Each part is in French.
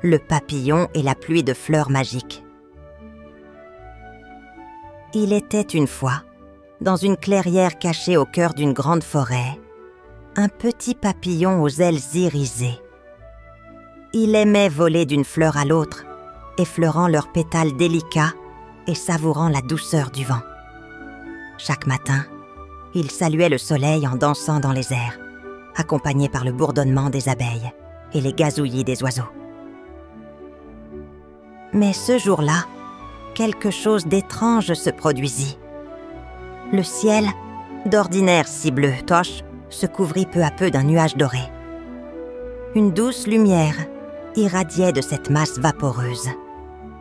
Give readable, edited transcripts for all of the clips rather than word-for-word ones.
le papillon et la pluie de fleurs magiques. Il était une fois, dans une clairière cachée au cœur d'une grande forêt, un petit papillon aux ailes irisées. Il aimait voler d'une fleur à l'autre, effleurant leurs pétales délicats et savourant la douceur du vent. Chaque matin, il saluait le soleil en dansant dans les airs, accompagné par le bourdonnement des abeilles et les gazouillis des oiseaux. Mais ce jour-là, quelque chose d'étrange se produisit. Le ciel, d'ordinaire si bleu toche, se couvrit peu à peu d'un nuage doré. Une douce lumière irradiait de cette masse vaporeuse,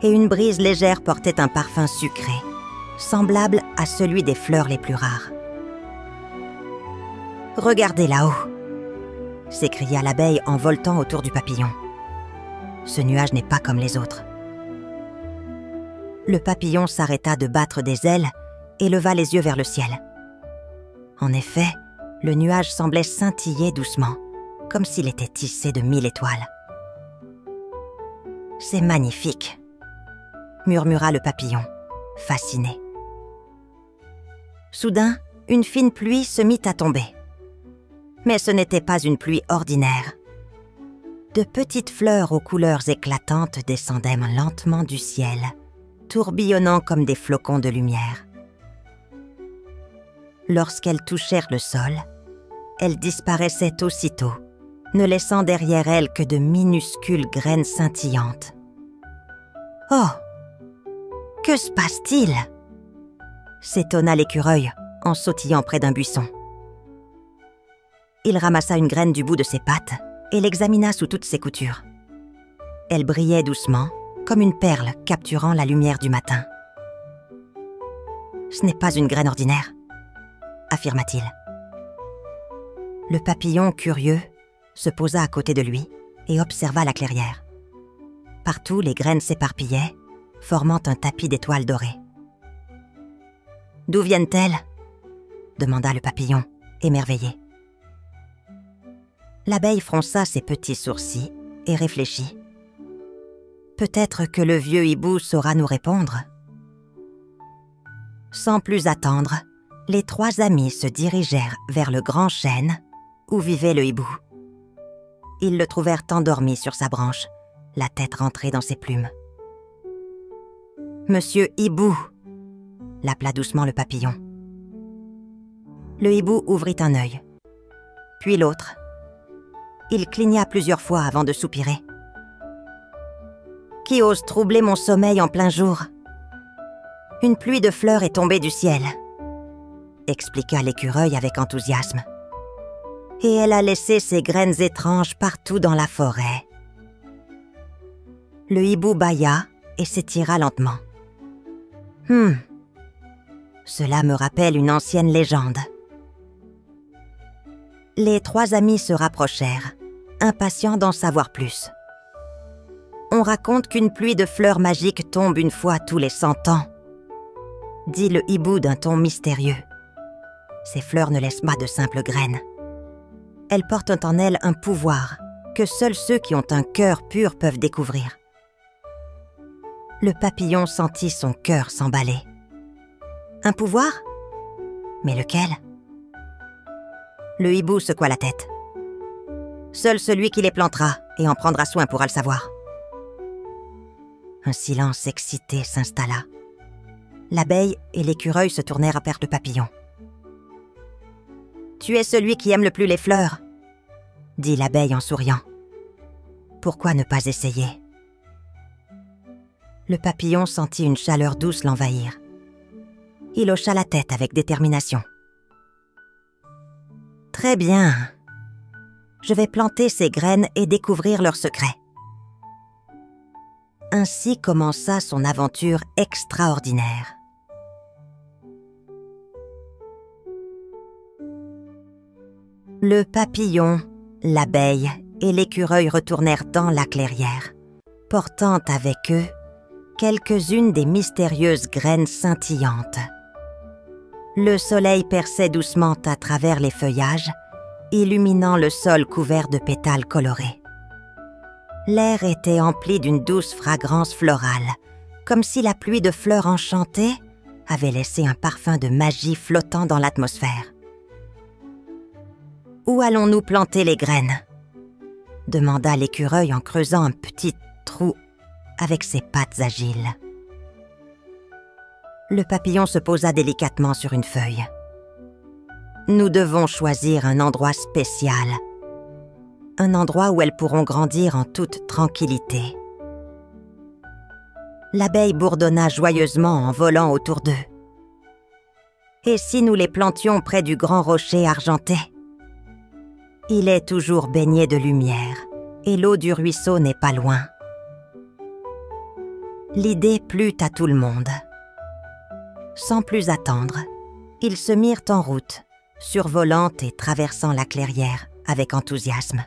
et une brise légère portait un parfum sucré, semblable à celui des fleurs les plus rares. « Regardez là-haut !» s'écria l'abeille en voltant autour du papillon. « Ce nuage n'est pas comme les autres. » Le papillon s'arrêta de battre des ailes et leva les yeux vers le ciel. En effet, le nuage semblait scintiller doucement, comme s'il était tissé de 1000 étoiles. « C'est magnifique !» murmura le papillon, fasciné. Soudain, une fine pluie se mit à tomber. Mais ce n'était pas une pluie ordinaire. De petites fleurs aux couleurs éclatantes descendaient lentement du ciel, tourbillonnant comme des flocons de lumière. Lorsqu'elles touchèrent le sol, elles disparaissaient aussitôt, ne laissant derrière elles que de minuscules graines scintillantes. « Oh! Que se passe-t-il » s'étonna l'écureuil en sautillant près d'un buisson. Il ramassa une graine du bout de ses pattes et l'examina sous toutes ses coutures. Elle brillait doucement, comme une perle capturant la lumière du matin. « Ce n'est pas une graine ordinaire », affirma-t-il. Le papillon, curieux, se posa à côté de lui et observa la clairière. Partout, les graines s'éparpillaient, formant un tapis d'étoiles dorées. « D'où viennent-elles » demanda le papillon, émerveillé. L'abeille fronça ses petits sourcils et réfléchit. Peut-être que le vieux hibou saura nous répondre. Sans plus attendre, les 3 amis se dirigèrent vers le grand chêne où vivait le hibou. Ils le trouvèrent endormi sur sa branche, la tête rentrée dans ses plumes. « Monsieur Hibou !» l'appela doucement le papillon. Le hibou ouvrit un œil, puis l'autre. Il cligna plusieurs fois avant de soupirer. « Qui ose troubler mon sommeil en plein jour ? Une pluie de fleurs est tombée du ciel, » expliqua l'écureuil avec enthousiasme. « Et elle a laissé ses graines étranges partout dans la forêt. » Le hibou bâilla et s'étira lentement. Cela me rappelle une ancienne légende. » Les 3 amis se rapprochèrent, impatients d'en savoir plus. « On raconte qu'une pluie de fleurs magiques tombe une fois tous les 100 ans, » dit le hibou d'un ton mystérieux. Ces fleurs ne laissent pas de simples graines. Elles portent en elles un pouvoir que seuls ceux qui ont un cœur pur peuvent découvrir. Le papillon sentit son cœur s'emballer. Un pouvoir ? Mais lequel ? Le hibou secoua la tête. Seul celui qui les plantera et en prendra soin pourra le savoir. Un silence excité s'installa. L'abeille et l'écureuil se tournèrent vers le papillon. « Tu es celui qui aime le plus les fleurs », dit l'abeille en souriant. « Pourquoi ne pas essayer ?» Le papillon sentit une chaleur douce l'envahir. Il hocha la tête avec détermination. « Très bien. Je vais planter ces graines et découvrir leurs secrets. » Ainsi commença son aventure extraordinaire. Le papillon, l'abeille et l'écureuil retournèrent dans la clairière, portant avec eux quelques-unes des mystérieuses graines scintillantes. Le soleil perçait doucement à travers les feuillages, illuminant le sol couvert de pétales colorés. L'air était empli d'une douce fragrance florale, comme si la pluie de fleurs enchantées avait laissé un parfum de magie flottant dans l'atmosphère. « Où allons-nous planter les graines ?» demanda l'écureuil en creusant un petit trou avec ses pattes agiles. Le papillon se posa délicatement sur une feuille. « Nous devons choisir un endroit spécial, un endroit où elles pourront grandir en toute tranquillité. » L'abeille bourdonna joyeusement en volant autour d'eux. « Et si nous les plantions près du grand rocher argenté ? Il est toujours baigné de lumière, et l'eau du ruisseau n'est pas loin. » L'idée plut à tout le monde. Sans plus attendre, ils se mirent en route, survolant et traversant la clairière avec enthousiasme.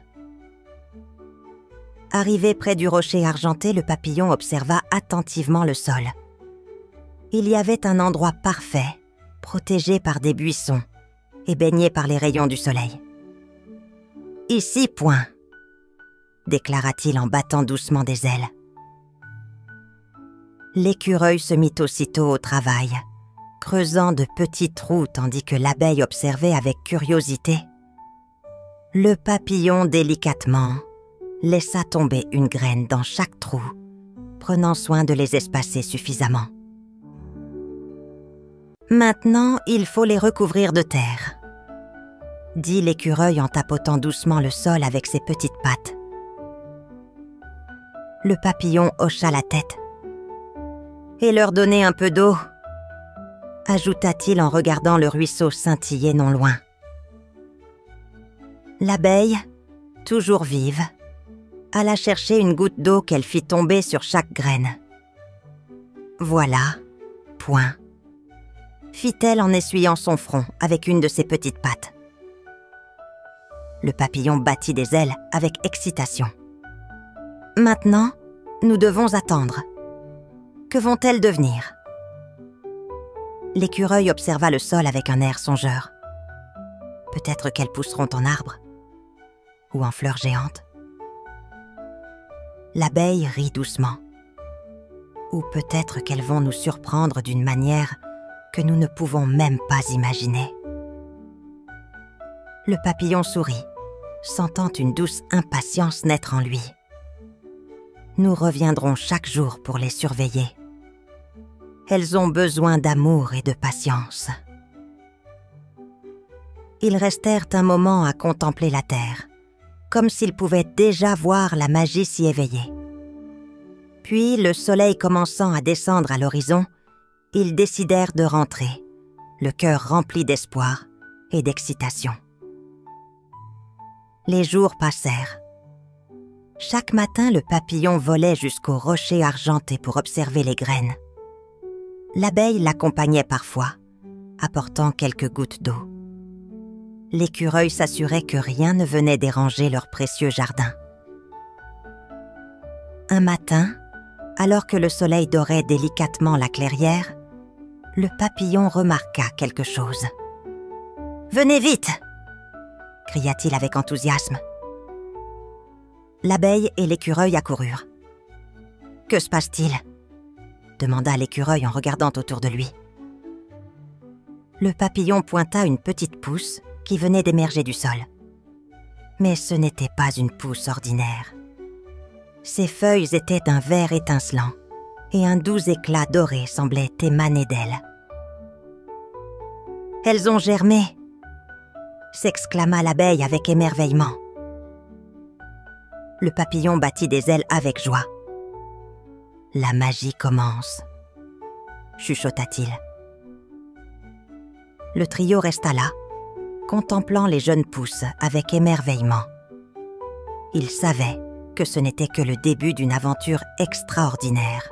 Arrivé près du rocher argenté, le papillon observa attentivement le sol. Il y avait un endroit parfait, protégé par des buissons et baigné par les rayons du soleil. « Ici, point !» déclara-t-il en battant doucement des ailes. L'écureuil se mit aussitôt au travail, creusant de petits trous tandis que l'abeille observait avec curiosité. Le papillon, délicatement, laissa tomber une graine dans chaque trou, prenant soin de les espacer suffisamment. « Maintenant, il faut les recouvrir de terre, » dit l'écureuil en tapotant doucement le sol avec ses petites pattes. Le papillon hocha la tête. « Et leur donner un peu d'eau » ajouta-t-il en regardant le ruisseau scintiller non loin. L'abeille, toujours vive, alla chercher une goutte d'eau qu'elle fit tomber sur chaque graine. « Voilà, point », fit-elle en essuyant son front avec une de ses petites pattes. Le papillon battit des ailes avec excitation. « Maintenant, nous devons attendre. Que vont-elles devenir ?» L'écureuil observa le sol avec un air songeur. Peut-être qu'elles pousseront en arbre ou en fleurs géantes. L'abeille rit doucement. Ou peut-être qu'elles vont nous surprendre d'une manière que nous ne pouvons même pas imaginer. Le papillon sourit, sentant une douce impatience naître en lui. Nous reviendrons chaque jour pour les surveiller. Elles ont besoin d'amour et de patience. Ils restèrent un moment à contempler la terre, comme s'ils pouvaient déjà voir la magie s'y éveiller. Puis, le soleil commençant à descendre à l'horizon, ils décidèrent de rentrer, le cœur rempli d'espoir et d'excitation. Les jours passèrent. Chaque matin, le papillon volait jusqu'au rocher argenté pour observer les graines. L'abeille l'accompagnait parfois, apportant quelques gouttes d'eau. L'écureuil s'assurait que rien ne venait déranger leur précieux jardin. Un matin, alors que le soleil dorait délicatement la clairière, le papillon remarqua quelque chose. « Venez vite !» cria-t-il avec enthousiasme. L'abeille et l'écureuil accoururent. « Que se passe-t-il » demanda l'écureuil en regardant autour de lui. Le papillon pointa une petite pousse qui venait d'émerger du sol. Mais ce n'était pas une pousse ordinaire. Ses feuilles étaient d'un vert étincelant et un doux éclat doré semblait émaner d'elles. « Elles ont germé !» s'exclama l'abeille avec émerveillement. Le papillon battit des ailes avec joie. « La magie commence !» chuchota-t-il. Le trio resta là, contemplant les jeunes pousses avec émerveillement. Ils savaient que ce n'était que le début d'une aventure extraordinaire.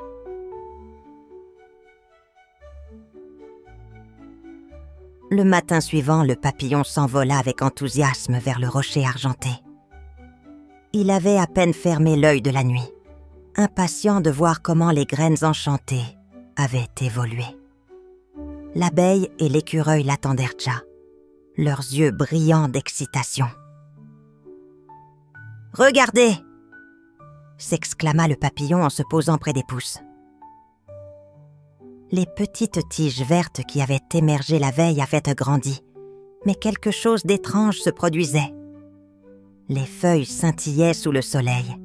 Le matin suivant, le papillon s'envola avec enthousiasme vers le rocher argenté. Il avait à peine fermé l'œil de la nuit, impatient de voir comment les graines enchantées avaient évolué. L'abeille et l'écureuil l'attendirent déjà, leurs yeux brillants d'excitation. « Regardez !» s'exclama le papillon en se posant près des pousses. Les petites tiges vertes qui avaient émergé la veille avaient grandi, mais quelque chose d'étrange se produisait. Les feuilles scintillaient sous le soleil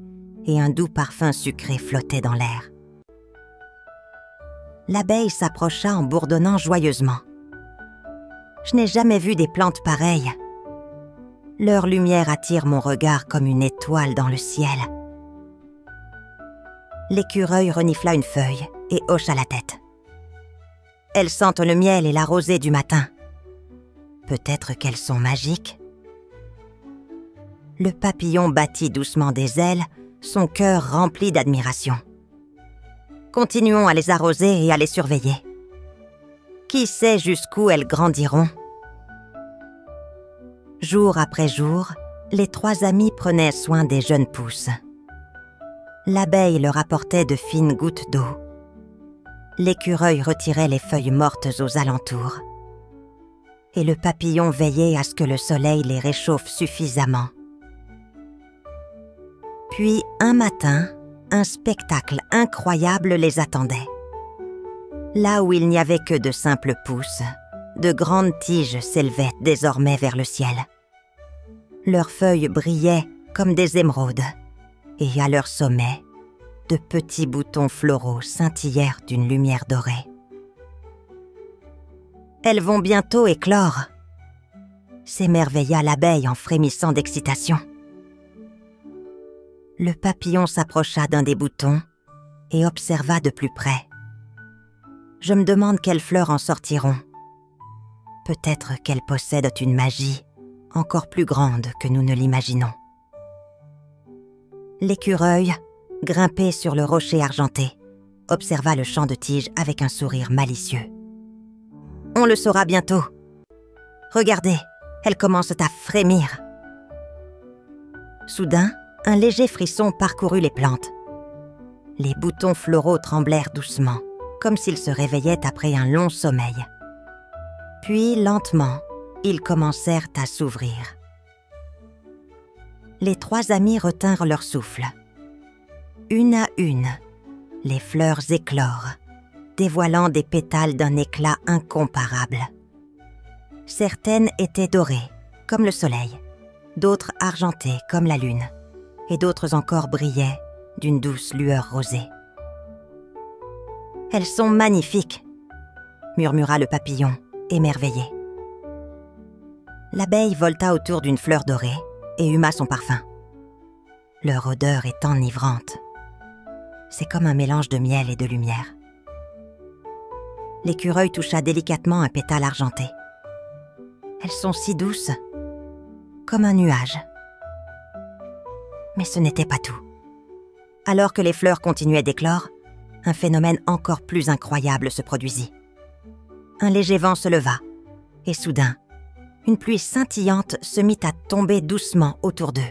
et un doux parfum sucré flottait dans l'air. L'abeille s'approcha en bourdonnant joyeusement. « Je n'ai jamais vu des plantes pareilles. Leur lumière attire mon regard comme une étoile dans le ciel. » L'écureuil renifla une feuille et hocha la tête. « Elles sentent le miel et la rosée du matin. Peut-être qu'elles sont magiques. » Le papillon battit doucement des ailes, son cœur rempli d'admiration. « Continuons à les arroser et à les surveiller. Qui sait jusqu'où elles grandiront ?» Jour après jour, les 3 amis prenaient soin des jeunes pousses. L'abeille leur apportait de fines gouttes d'eau. L'écureuil retirait les feuilles mortes aux alentours. Et le papillon veillait à ce que le soleil les réchauffe suffisamment. Puis, un matin, un spectacle incroyable les attendait. Là où il n'y avait que de simples pousses, de grandes tiges s'élevaient désormais vers le ciel. Leurs feuilles brillaient comme des émeraudes, et à leur sommet, de petits boutons floraux scintillèrent d'une lumière dorée. « Elles vont bientôt éclore !» s'émerveilla l'abeille en frémissant d'excitation. Le papillon s'approcha d'un des boutons et observa de plus près. « Je me demande quelles fleurs en sortiront. Peut-être qu'elles possèdent une magie encore plus grande que nous ne l'imaginons. » L'écureuil, grimpé sur le rocher argenté, observa le champ de tiges avec un sourire malicieux. « On le saura bientôt. Regardez, elles commencent à frémir. » Soudain, un léger frisson parcourut les plantes. Les boutons floraux tremblèrent doucement, comme s'ils se réveillaient après un long sommeil. Puis, lentement, ils commencèrent à s'ouvrir. Les 3 amis retinrent leur souffle. Une à une, les fleurs éclorent, dévoilant des pétales d'un éclat incomparable. Certaines étaient dorées, comme le soleil, d'autres argentées, comme la lune, et d'autres encore brillaient d'une douce lueur rosée. « Elles sont magnifiques !» murmura le papillon, émerveillé. L'abeille volta autour d'une fleur dorée et huma son parfum. Leur odeur est enivrante. C'est comme un mélange de miel et de lumière. L'écureuil toucha délicatement un pétale argenté. Elles sont si douces, comme un nuage. Mais ce n'était pas tout. Alors que les fleurs continuaient d'éclore, un phénomène encore plus incroyable se produisit. Un léger vent se leva, et soudain, une pluie scintillante se mit à tomber doucement autour d'eux.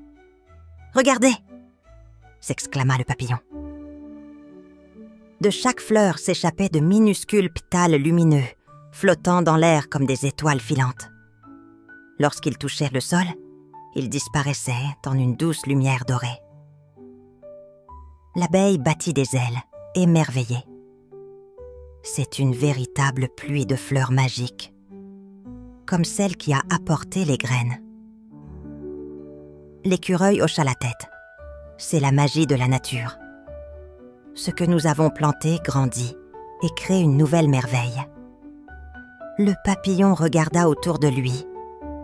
« Regardez !» s'exclama le papillon. De chaque fleur s'échappaient de minuscules pétales lumineux, flottant dans l'air comme des étoiles filantes. Lorsqu'ils touchèrent le sol, ils disparaissaient dans une douce lumière dorée. L'abeille battit des ailes, émerveillée. C'est une véritable pluie de fleurs magiques, comme celle qui a apporté les graines. L'écureuil hocha la tête. C'est la magie de la nature. Ce que nous avons planté grandit et crée une nouvelle merveille. Le papillon regarda autour de lui,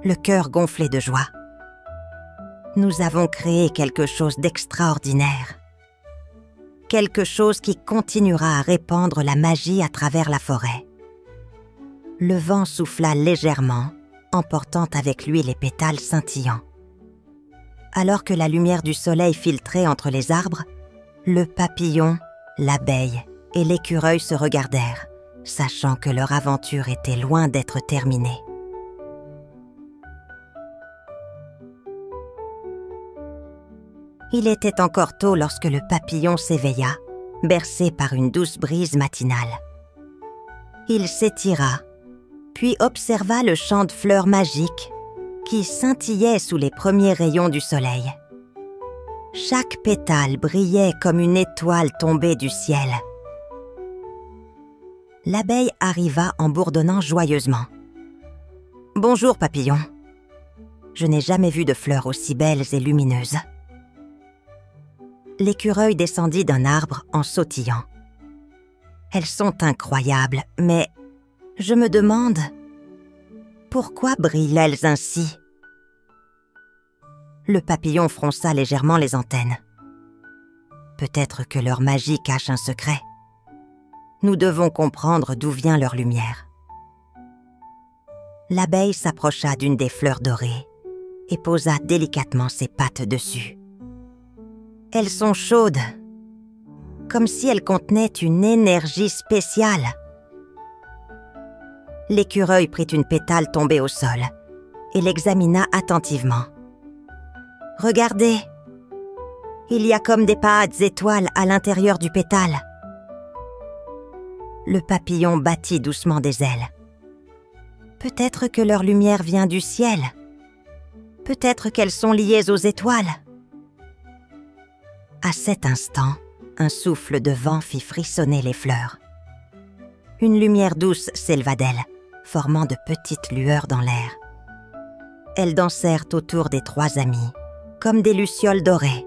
le cœur gonflé de joie. Nous avons créé quelque chose d'extraordinaire. Quelque chose qui continuera à répandre la magie à travers la forêt. Le vent souffla légèrement, emportant avec lui les pétales scintillants. Alors que la lumière du soleil filtrait entre les arbres, le papillon, l'abeille et l'écureuil se regardèrent, sachant que leur aventure était loin d'être terminée. Il était encore tôt lorsque le papillon s'éveilla, bercé par une douce brise matinale. Il s'étira, puis observa le champ de fleurs magiques qui scintillait sous les premiers rayons du soleil. Chaque pétale brillait comme une étoile tombée du ciel. L'abeille arriva en bourdonnant joyeusement. « Bonjour, papillon. Je n'ai jamais vu de fleurs aussi belles et lumineuses. » L'écureuil descendit d'un arbre en sautillant. « Elles sont incroyables, mais je me demande, pourquoi brillent-elles ainsi ?» Le papillon fronça légèrement les antennes. « Peut-être que leur magie cache un secret. Nous devons comprendre d'où vient leur lumière. » L'abeille s'approcha d'une des fleurs dorées et posa délicatement ses pattes dessus. Elles sont chaudes, comme si elles contenaient une énergie spéciale. L'écureuil prit une pétale tombée au sol et l'examina attentivement. « Regardez, il y a comme des pattes étoiles à l'intérieur du pétale. » Le papillon battit doucement des ailes. Peut-être que leur lumière vient du ciel. Peut-être qu'elles sont liées aux étoiles. À cet instant, un souffle de vent fit frissonner les fleurs. Une lumière douce s'éleva d'elles, formant de petites lueurs dans l'air. Elles dansèrent autour des trois amis, comme des lucioles dorées.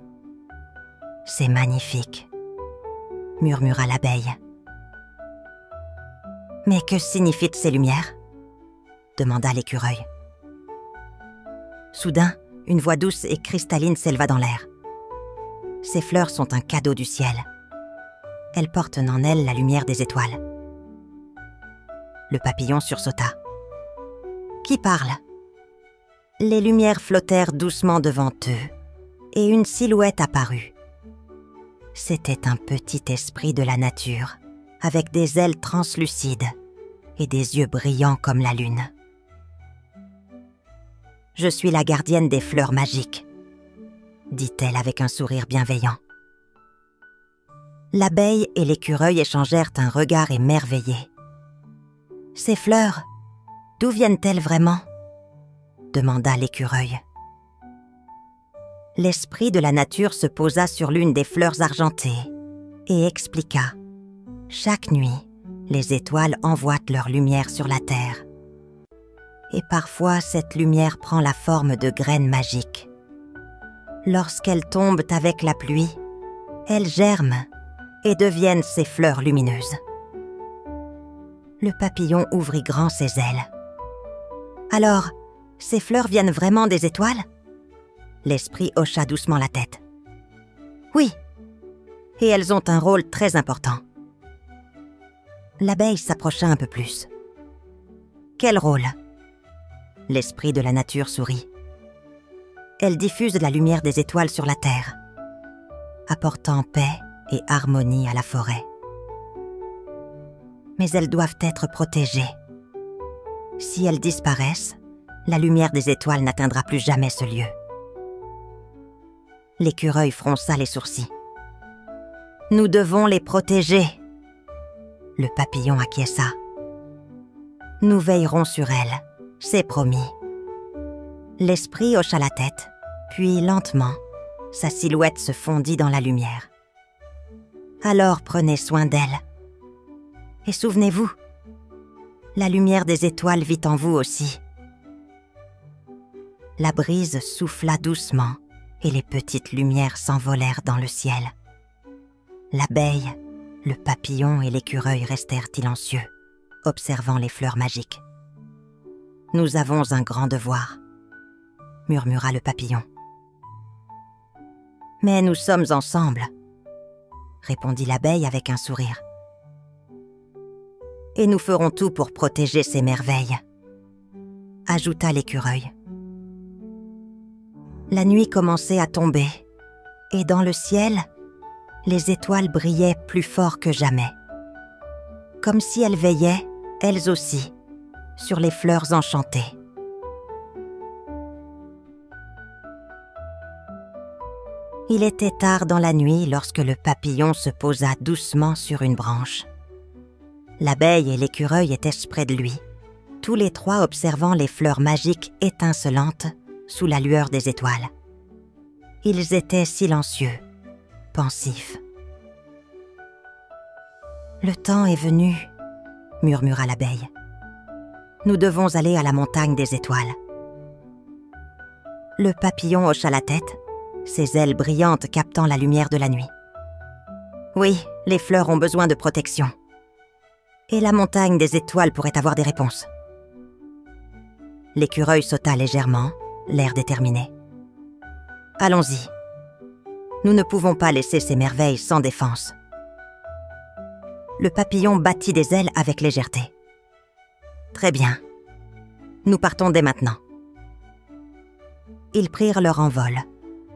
« C'est magnifique », murmura l'abeille. « Mais que signifient ces lumières ?» demanda l'écureuil. Soudain, une voix douce et cristalline s'éleva dans l'air. « Ces fleurs sont un cadeau du ciel. Elles portent en elles la lumière des étoiles. » Le papillon sursauta. « Qui parle ?» Les lumières flottèrent doucement devant eux, et une silhouette apparut. C'était un petit esprit de la nature, avec des ailes translucides et des yeux brillants comme la lune. « Je suis la gardienne des fleurs magiques, » dit-elle avec un sourire bienveillant. L'abeille et l'écureuil échangèrent un regard émerveillé. « Ces fleurs, d'où viennent-elles vraiment ?» demanda l'écureuil. L'esprit de la nature se posa sur l'une des fleurs argentées et expliqua. Chaque nuit, les étoiles envoient leur lumière sur la terre. Et parfois, cette lumière prend la forme de graines magiques. Lorsqu'elles tombent avec la pluie, elles germent et deviennent ces fleurs lumineuses. Le papillon ouvrit grand ses ailes. « Alors, ces fleurs viennent vraiment des étoiles ?» L'esprit hocha doucement la tête. « Oui, et elles ont un rôle très important. » L'abeille s'approcha un peu plus. « Quel rôle ?» L'esprit de la nature sourit. « Elles diffusent la lumière des étoiles sur la terre, apportant paix et harmonie à la forêt. Mais elles doivent être protégées. Si elles disparaissent, la lumière des étoiles n'atteindra plus jamais ce lieu. » L'écureuil fronça les sourcils. « Nous devons les protéger. » Le papillon acquiesça. « Nous veillerons sur elles, c'est promis. » L'esprit hocha la tête, puis lentement, sa silhouette se fondit dans la lumière. « Alors prenez soin d'elles. Et souvenez-vous, la lumière des étoiles vit en vous aussi. » La brise souffla doucement et les petites lumières s'envolèrent dans le ciel. L'abeille, le papillon et l'écureuil restèrent silencieux, observant les fleurs magiques. « Nous avons un grand devoir, » murmura le papillon. « Mais nous sommes ensemble, » répondit l'abeille avec un sourire. « Et nous ferons tout pour protéger ces merveilles, » ajouta l'écureuil. La nuit commençait à tomber, et dans le ciel, les étoiles brillaient plus fort que jamais, comme si elles veillaient, elles aussi, sur les fleurs enchantées. Il était tard dans la nuit lorsque le papillon se posa doucement sur une branche. L'abeille et l'écureuil étaient près de lui, tous les trois observant les fleurs magiques étincelantes sous la lueur des étoiles. Ils étaient silencieux, pensifs. « Le temps est venu, » murmura l'abeille. « Nous devons aller à la montagne des étoiles. » Le papillon hocha la tête, ses ailes brillantes captant la lumière de la nuit. « Oui, les fleurs ont besoin de protection. Et la montagne des étoiles pourrait avoir des réponses. » L'écureuil sauta légèrement, l'air déterminé. « Allons-y. Nous ne pouvons pas laisser ces merveilles sans défense. » Le papillon battit des ailes avec légèreté. « Très bien. Nous partons dès maintenant. » Ils prirent leur envol,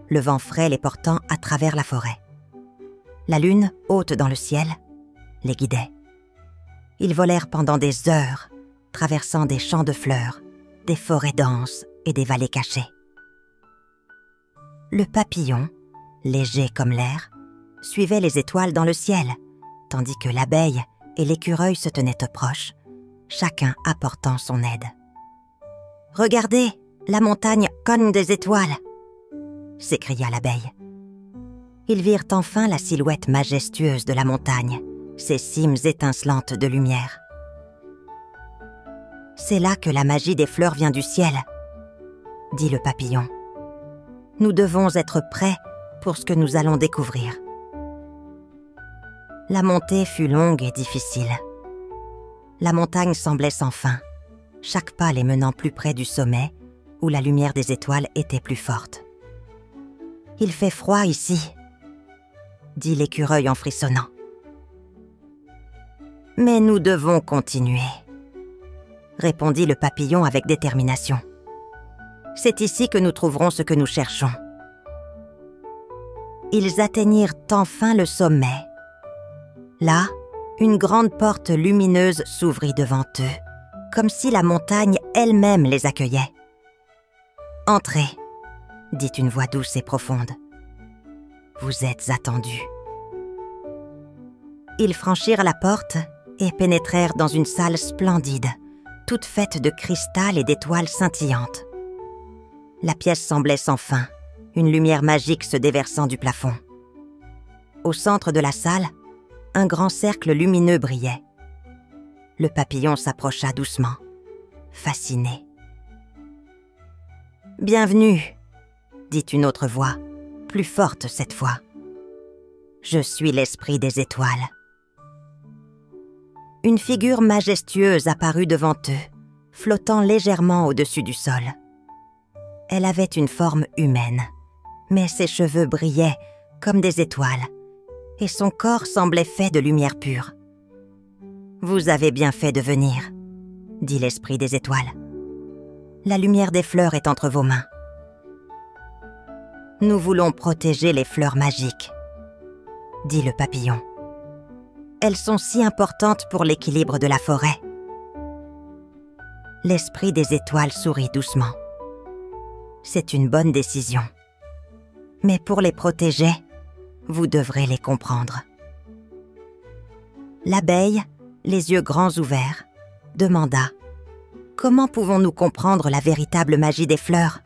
le vent frais les portant à travers la forêt. La lune, haute dans le ciel, les guidait. Ils volèrent pendant des heures, traversant des champs de fleurs, des forêts denses et des vallées cachées. Le papillon, léger comme l'air, suivait les étoiles dans le ciel, tandis que l'abeille et l'écureuil se tenaient proches, chacun apportant son aide. « Regardez, la montagne cogne des étoiles !» s'écria l'abeille. Ils virent enfin la silhouette majestueuse de la montagne, ses cimes étincelantes de lumière. « C'est là que la magie des fleurs vient du ciel, » dit le papillon. « Nous devons être prêts pour ce que nous allons découvrir. » La montée fut longue et difficile. La montagne semblait sans fin, chaque pas les menant plus près du sommet, où la lumière des étoiles était plus forte. « Il fait froid ici, » dit l'écureuil en frissonnant. « Mais nous devons continuer, » répondit le papillon avec détermination. « C'est ici que nous trouverons ce que nous cherchons. » Ils atteignirent enfin le sommet. Là, une grande porte lumineuse s'ouvrit devant eux, comme si la montagne elle-même les accueillait. « Entrez, » dit une voix douce et profonde. « Vous êtes attendus. » Ils franchirent la porte et pénétrèrent dans une salle splendide, toute faite de cristal et d'étoiles scintillantes. La pièce semblait sans fin, une lumière magique se déversant du plafond. Au centre de la salle, un grand cercle lumineux brillait. Le papillon s'approcha doucement, fasciné. « Bienvenue !» dit une autre voix, plus forte cette fois. « Je suis l'esprit des étoiles. » Une figure majestueuse apparut devant eux, flottant légèrement au-dessus du sol. Elle avait une forme humaine, mais ses cheveux brillaient comme des étoiles, et son corps semblait fait de lumière pure. « Vous avez bien fait de venir, » dit l'esprit des étoiles. « La lumière des fleurs est entre vos mains. » « Nous voulons protéger les fleurs magiques, » dit le papillon. « Elles sont si importantes pour l'équilibre de la forêt. » L'esprit des étoiles sourit doucement. « C'est une bonne décision. Mais pour les protéger, vous devrez les comprendre. » L'abeille, les yeux grands ouverts, demanda « Comment pouvons-nous comprendre la véritable magie des fleurs ?»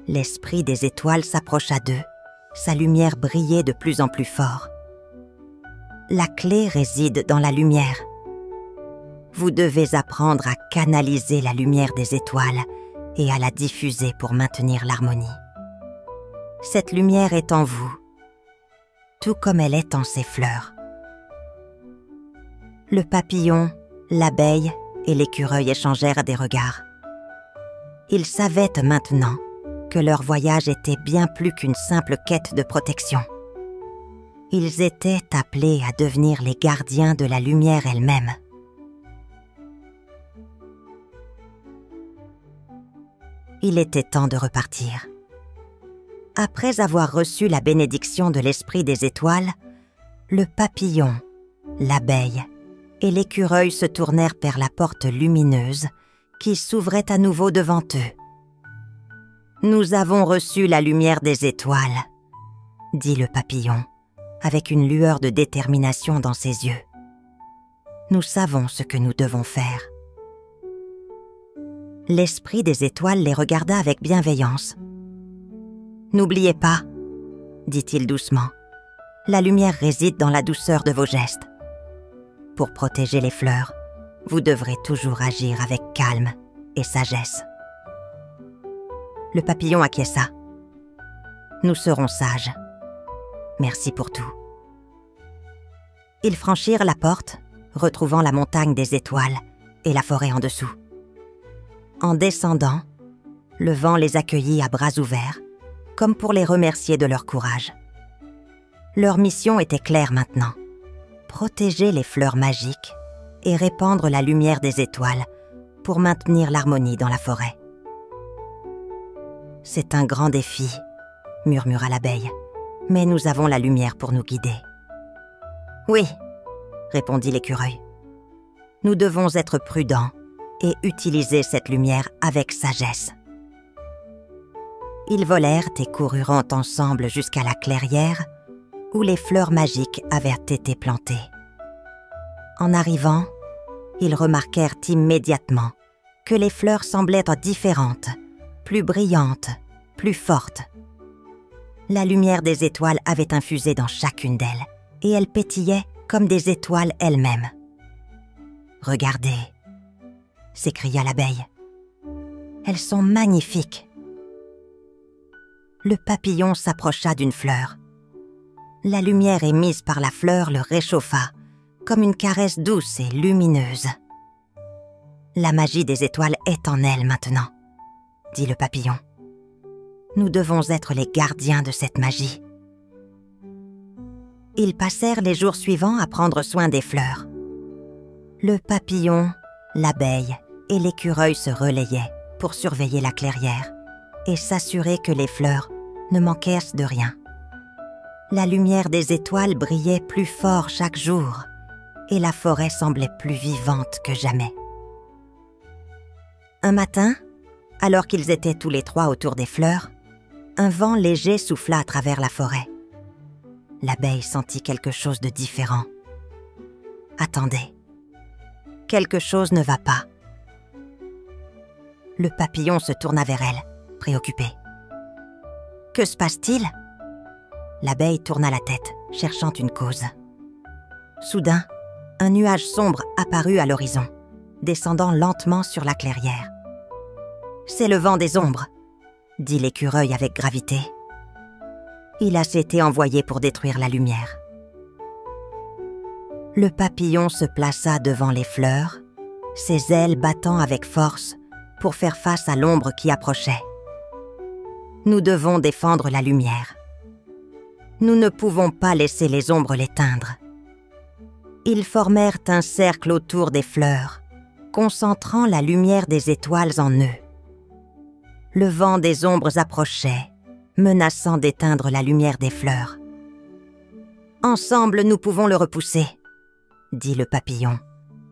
L'esprit des étoiles s'approcha d'eux, sa lumière brillait de plus en plus fort. « La clé réside dans la lumière. Vous devez apprendre à canaliser la lumière des étoiles et à la diffuser pour maintenir l'harmonie. Cette lumière est en vous, tout comme elle est en ces fleurs. » Le papillon, l'abeille et l'écureuil échangèrent des regards. Ils savaient maintenant que leur voyage était bien plus qu'une simple quête de protection. Ils étaient appelés à devenir les gardiens de la lumière elle-même. Il était temps de repartir. Après avoir reçu la bénédiction de l'esprit des étoiles, le papillon, l'abeille et l'écureuil se tournèrent vers la porte lumineuse qui s'ouvrait à nouveau devant eux. « Nous avons reçu la lumière des étoiles, » dit le papillon, avec une lueur de détermination dans ses yeux. « Nous savons ce que nous devons faire. » L'esprit des étoiles les regarda avec bienveillance. N'oubliez pas, dit-il doucement, la lumière réside dans la douceur de vos gestes. Pour protéger les fleurs, vous devrez toujours agir avec calme et sagesse. Le papillon acquiesça. Nous serons sages. Merci pour tout. Ils franchirent la porte, retrouvant la montagne des étoiles et la forêt en dessous. En descendant, le vent les accueillit à bras ouverts, comme pour les remercier de leur courage. Leur mission était claire maintenant. Protéger les fleurs magiques et répandre la lumière des étoiles pour maintenir l'harmonie dans la forêt. « C'est un grand défi, » murmura l'abeille, « mais nous avons la lumière pour nous guider. »« Oui, » répondit l'écureuil. « Nous devons être prudents et utiliser cette lumière avec sagesse. » Ils volèrent et coururent ensemble jusqu'à la clairière où les fleurs magiques avaient été plantées. En arrivant, ils remarquèrent immédiatement que les fleurs semblaient différentes, plus brillantes, plus fortes. La lumière des étoiles avait infusé dans chacune d'elles, et elles pétillaient comme des étoiles elles-mêmes. « Regardez !» s'écria l'abeille. « Elles sont magnifiques !» Le papillon s'approcha d'une fleur. La lumière émise par la fleur le réchauffa, comme une caresse douce et lumineuse. « La magie des étoiles est en elle maintenant, » dit le papillon. « Nous devons être les gardiens de cette magie. » Ils passèrent les jours suivants à prendre soin des fleurs. Le papillon, l'abeille et l'écureuil se relayaient pour surveiller la clairière et s'assurer que les fleurs ne manquassent de rien. La lumière des étoiles brillait plus fort chaque jour et la forêt semblait plus vivante que jamais. Un matin, alors qu'ils étaient tous les trois autour des fleurs, un vent léger souffla à travers la forêt. L'abeille sentit quelque chose de différent. « Attendez, quelque chose ne va pas. » Le papillon se tourna vers elle, préoccupé. « Que se passe-t-il » L'abeille tourna la tête, cherchant une cause. Soudain, un nuage sombre apparut à l'horizon, descendant lentement sur la clairière. « C'est le vent des ombres », dit l'écureuil avec gravité. Il a été envoyé pour détruire la lumière. Le papillon se plaça devant les fleurs, ses ailes battant avec force pour faire face à l'ombre qui approchait. Nous devons défendre la lumière. Nous ne pouvons pas laisser les ombres l'éteindre. Ils formèrent un cercle autour des fleurs, concentrant la lumière des étoiles en eux. Le vent des ombres approchait, menaçant d'éteindre la lumière des fleurs. « Ensemble, nous pouvons le repousser, » dit le papillon,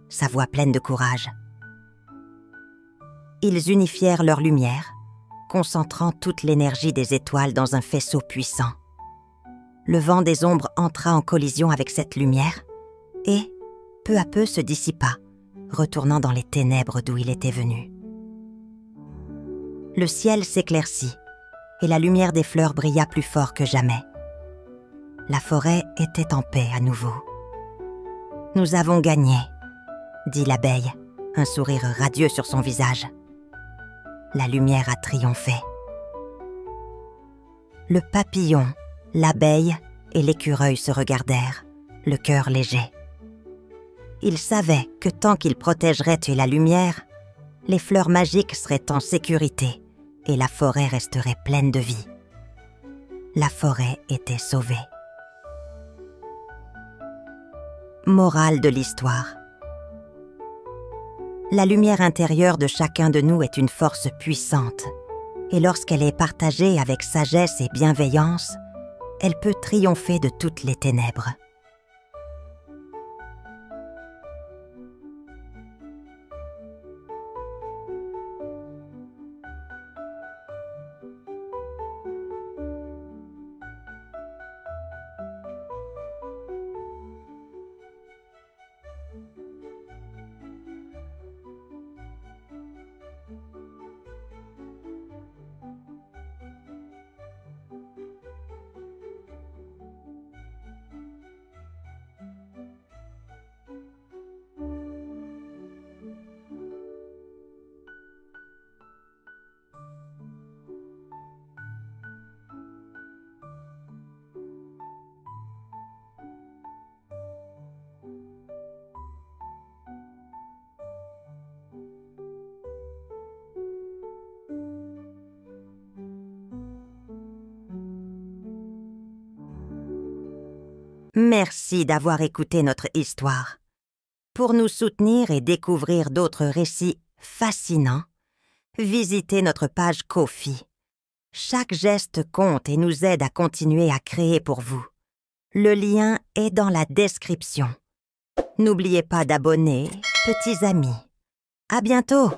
sa voix pleine de courage. Ils unifièrent leur lumière, concentrant toute l'énergie des étoiles dans un faisceau puissant. Le vent des ombres entra en collision avec cette lumière et, peu à peu, se dissipa, retournant dans les ténèbres d'où il était venu. Le ciel s'éclaircit et la lumière des fleurs brilla plus fort que jamais. La forêt était en paix à nouveau. « Nous avons gagné », dit l'abeille, un sourire radieux sur son visage. La lumière a triomphé. Le papillon, l'abeille et l'écureuil se regardèrent, le cœur léger. Ils savaient que tant qu'ils protégeraient la lumière, les fleurs magiques seraient en sécurité et la forêt resterait pleine de vie. La forêt était sauvée. Morale de l'histoire. La lumière intérieure de chacun de nous est une force puissante, et lorsqu'elle est partagée avec sagesse et bienveillance, elle peut triompher de toutes les ténèbres. Merci d'avoir écouté notre histoire. Pour nous soutenir et découvrir d'autres récits fascinants, visitez notre page Ko-fi. Chaque geste compte et nous aide à continuer à créer pour vous. Le lien est dans la description. N'oubliez pas d'abonner, petits amis. À bientôt!